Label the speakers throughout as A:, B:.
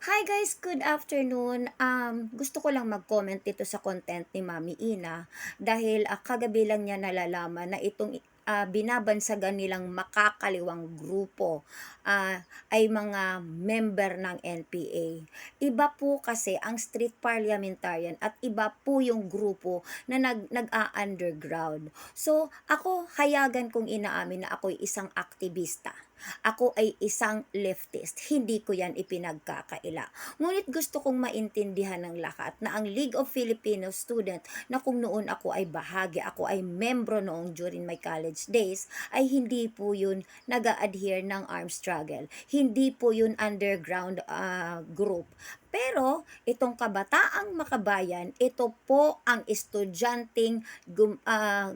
A: Hi guys, good afternoon. Gusto ko lang mag-comment dito sa content ni Mami Ina dahil kagabi lang niya nalalaman na itong binabansagan nilang makakaliwang grupo ay mga member ng NPA. Iba po kasi ang street parliamentarian at iba po yung grupo na nag-a-underground. So, ako hayagan kong inaamin na ako'y isang aktivista. Ako ay isang leftist. Hindi ko yan ipinagkakaila. Ngunit gusto kong maintindihan ng lahat na ang League of Filipino Student na kung noon ako ay bahagi, ako ay membro noong during my college days, ay hindi po yun nag-a-adhere ng armed struggle. Hindi po yun underground group. Pero itong kabataang makabayan, ito po ang estudyanteng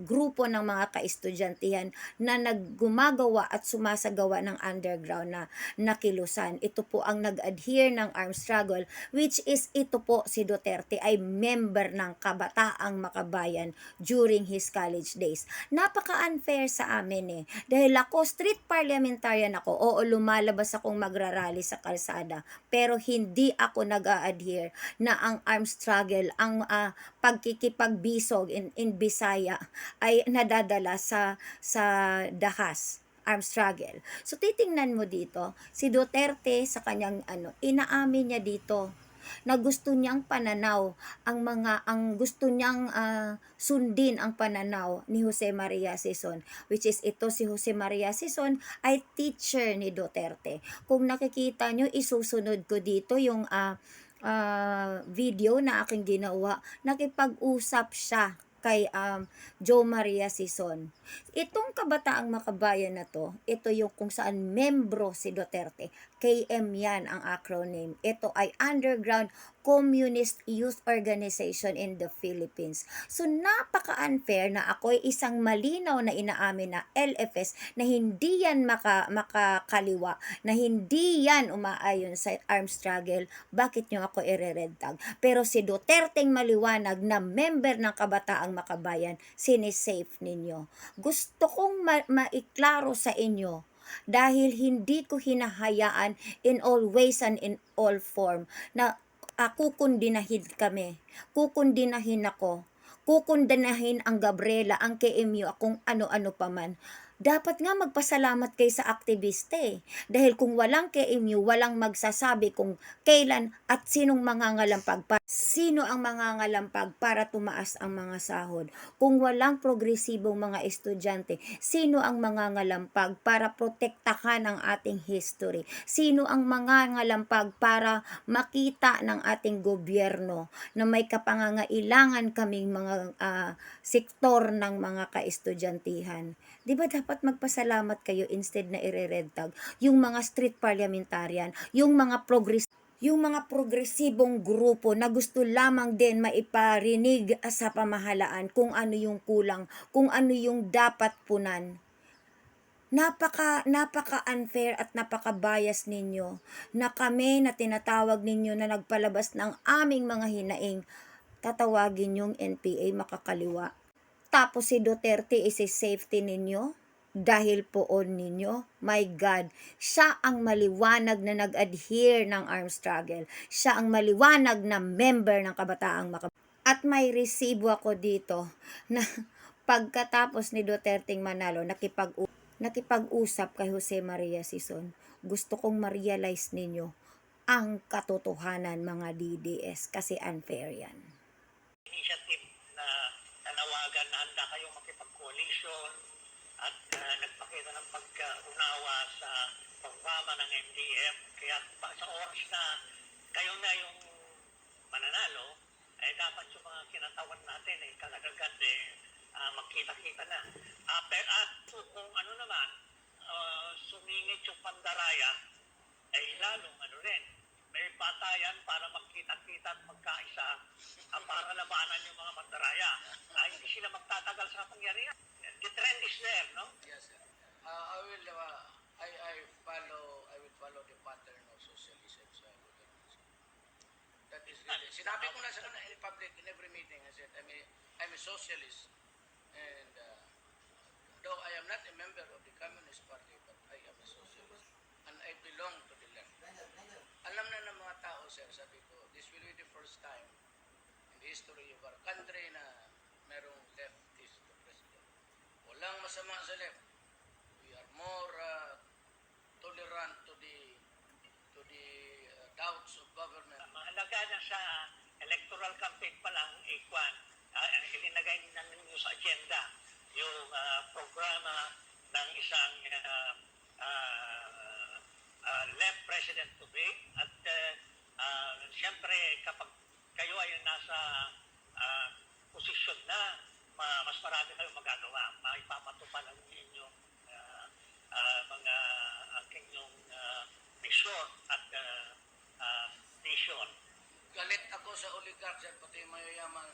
A: grupo ng mga kaestudyantihan na naggumagawa at sumasagawa ng underground na nakilusan. Ito po ang nag-adhere ng armed struggle, which is ito po si Duterte ay member ng kabataang makabayan during his college days. Napaka-unfair sa amin dahil ako street parliamentarian ako, oo lumalabas akong magrarally sa kalsada, pero hindi ako nag-a-adhere na ang armed struggle, ang pagkikipagbisog in Bisaya ay nadadala sa dahas armed struggle. So titingnan mo dito, si Duterte sa kanyang inaamin niya dito na gusto niyang pananaw ang gusto niyang sundin ang pananaw ni Jose Maria Sison, which is ito si Jose Maria Sison ay teacher ni Duterte. Kung nakikita niyo, isusunod ko dito yung video na aking ginawa, nakipag-usap siya kay Joe Maria Sison. Itong kabataang makabayan na to, ito yung kung saan membro si Duterte. KM yan ang acronym. Ito ay Underground Communist Youth Organization in the Philippines. So napaka-unfair na ako'y isang malinaw na inaamin na LFS na hindi yan makakaliwa, na hindi yan umaayon sa armed struggle. Bakit nyo ako ire-red tag? Pero si Duterteng maliwanag na member ng kabataang makabayan, sinisafe ninyo. Gusto kong maiklaro sa inyo dahil hindi ko hinahayaan in all ways and in all form na kukundinahin kami, kukundinahin ako, kukundinahin ang Gabriela, ang KMU, kung ano-ano pa man. Dapat nga magpasalamat kayo sa aktivista Dahil kung walang KMU, walang magsasabi kung kailan at sinong mangangalampag sino ang mangangalampag para tumaas ang mga sahod. Kung walang progresibong mga estudyante, sino ang mangangalampag para protektahan ang ating history? Sino ang mangangalampag para makita ng ating gobyerno na may kapangangailangan kaming mga sektor ng mga kaestudyantihan? Di ba dapat magpasalamat kayo instead na ire-red tag yung mga street parliamentarian, yung mga progresibong grupo na gusto lamang din maiparinig sa pamahalaan kung ano yung kulang, kung ano yung dapat punan. Napaka unfair at napaka-bias ninyo na kami na tinatawag ninyo na nagpalabas ng aming mga hinaing, tatawagin yung NPA makakaliwa. Tapos si Duterte is safety ninyo dahil poon ninyo. My God, siya ang maliwanag na nag-adhere ng armed struggle. Siya ang maliwanag na member ng kabataang makabayan. At may resibo ako dito na pagkatapos ni Duterte manalo, nakipag-usap kay Jose Maria Sison. Gusto kong ma-realize ninyo ang katotohanan, mga DDS, kasi unfair yan.
B: Initiative na nanawagan na handa kayong makipag-coalition at nagpakita ng pagkaunawa sa pagmama ng MDF. Kaya sa oras na kayo na yung mananalo, dapat yung mga kinatawan natin kalagagat magkita-kita na. At kung ano naman, sumingit yung pandaraya, lalong rin, may patayan para magkita-kita at magkaisa para labanan yung mga mandaraya. Hindi sila magtatagal sa pangyarihan. The trend is there, no?
C: Yes, sir. I will follow the pattern of socialism. That is really, sinabi ko na sa kanila in public, in every meeting, I said, I'm a socialist. And though I am not a member of the Communist Party, but I am a socialist. And I belong to the left. Alam na ng mga tao history of our country na merong leftist na president. Walang masama sa left. We are more tolerant to the doubts of government.
B: Mahalaga na sa electoral campaign pa lang, Kwan, ilinagay na ninyo sa agenda yung programa ng isang left president to be. At siyempre, kapag kayo ay nasa posisyon na, mas marami kayong magagawa. Maipapatupad ang inyong mga inyong mission at vision.
C: Galit ako sa oligarchs at pati mayayaman.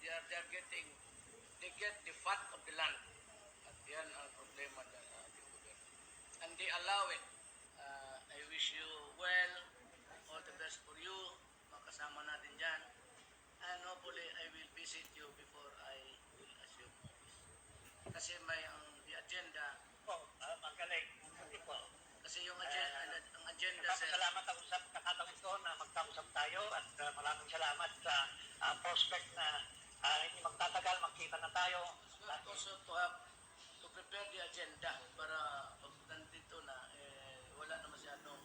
C: They get the fat of the land. At yan ang problema ng ating gobyerno. And they allow it. I wish you well, all the best for you, makasama natin dyan. And hopefully, I will visit you before I will assume office. Kasi may the agenda,
B: Magaling. Hindi po.
C: kasi yung agenda sa...
B: Salamat ako sa pagkakataon ito na magkausap tayo at maraming salamat sa prospect na hindi magtatagal, magkita na tayo.
C: Also to prepare the agenda para pag nandito na, wala na masyadong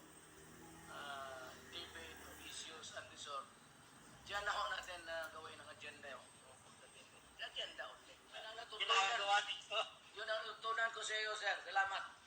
C: debate of issues and resort. Diyan ako natin gawin ang agenda yung agenda ulit.
B: Ginagawa dito.
C: Yun ang natutunan ko sa iyo, sir. Salamat.